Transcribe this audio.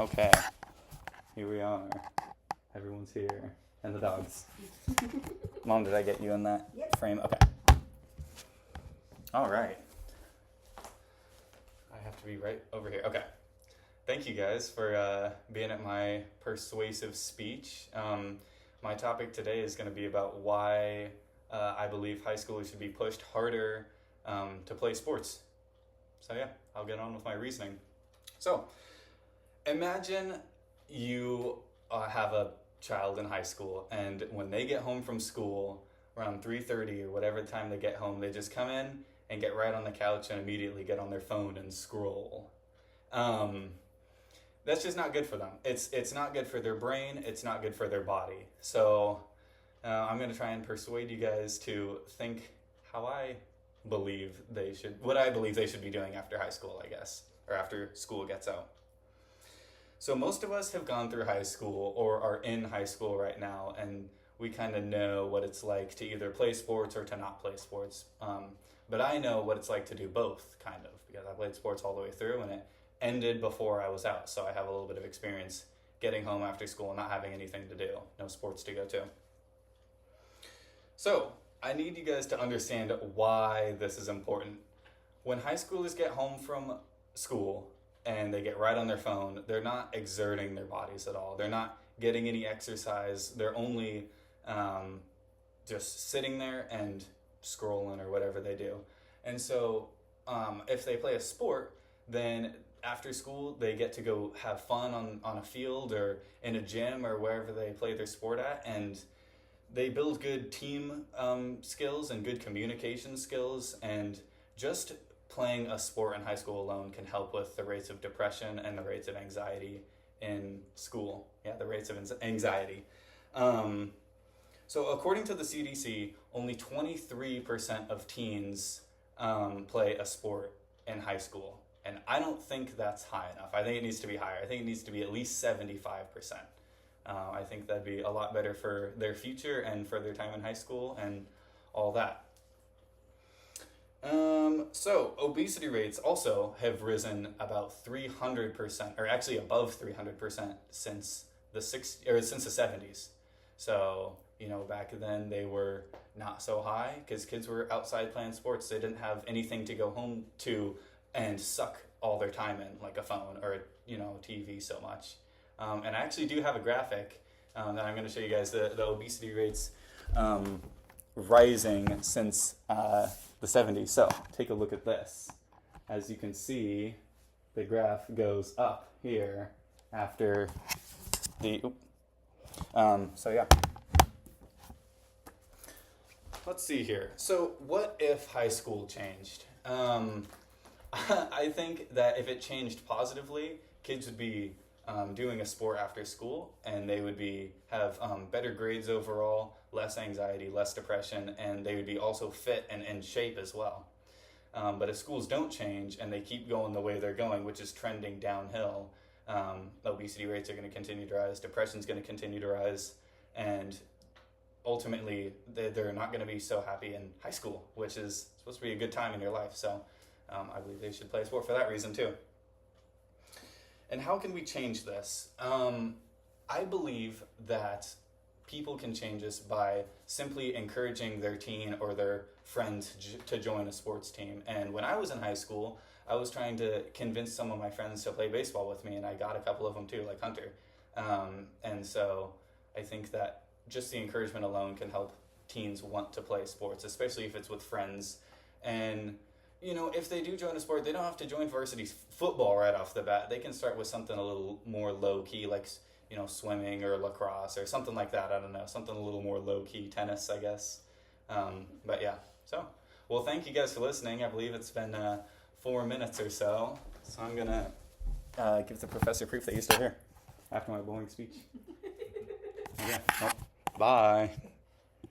Okay, here we are. Everyone's here. And the dogs. Mom, did I get you in that frame? Okay. All right. I have to be right over here. Okay. Thank you guys for being at my persuasive speech. My topic today is going to be about why I believe high schoolers should be pushed harder to play sports. So yeah, I'll get on with my reasoning. So, imagine you have a child in high school, and when they get home from school around 3:30 or whatever time they get home, they just come in and get right on the couch and immediately get on their phone and scroll. That's just not good for them. It's not good for their brain. It's not good for their body. So I'm going to try and persuade you guys to think how I believe what I believe they should be doing after high school, I guess, or after school gets out. So most of us have gone through high school or are in high school right now, and we kind of know what it's like to either play sports or to not play sports. But I know what it's like to do both, kind of, because I played sports all the way through, and it ended before I was out. So I have a little bit of experience getting home after school and not having anything to do, no sports to go to. So I need you guys to understand why this is important. When high schoolers get home from school and they get right on their phone, they're not exerting their bodies at all. They're not getting any exercise. They're only just sitting there and scrolling or whatever they do. And so if they play a sport, then after school they get to go have fun on a field or in a gym or wherever they play their sport at, and they build good team skills and good communication skills. And just playing a sport in high school alone can help with the rates of depression and the rates of anxiety in school. Yeah, the rates of anxiety. So according to the CDC, only 23% of teens play a sport in high school. And I don't think that's high enough. I think it needs to be higher. I think it needs to be at least 75%. I think that'd be a lot better for their future and for their time in high school and all that. So obesity rates also have risen about 300%, or actually above 300% since the 70s. So, back then they were not so high because kids were outside playing sports. They didn't have anything to go home to and suck all their time in, like a phone or TV so much. And I actually do have a graphic that I'm going to show you guys the obesity rates rising since the 70s. So take a look at this. As you can see, the graph goes up here after the... so yeah. Let's see here. So what if high school changed? I think that if it changed positively, kids would be doing a sport after school, and they would have better grades overall, less anxiety, less depression, and they would be also fit and in shape as well. But if schools don't change and they keep going the way they're going, which is trending downhill, obesity rates are going to continue to rise, depression is going to continue to rise, and ultimately they're not going to be so happy in high school, which is supposed to be a good time in your life. So I believe they should play sport for that reason too. And how can we change this? I believe that people can change this by simply encouraging their teen or their friend to join a sports team. And when I was in high school, I was trying to convince some of my friends to play baseball with me, and I got a couple of them too, like Hunter. And so I think that just the encouragement alone can help teens want to play sports, especially if it's with friends. And if they do join a sport, they don't have to join varsity football right off the bat. They can start with something a little more low-key, like, swimming or lacrosse or something like that. I don't know, something a little more low-key, tennis, I guess. But yeah, so, well, thank you guys for listening. I believe it's been 4 minutes or so. So I'm going to give the professor proof that you're still here after my boring speech. Yeah, well, bye.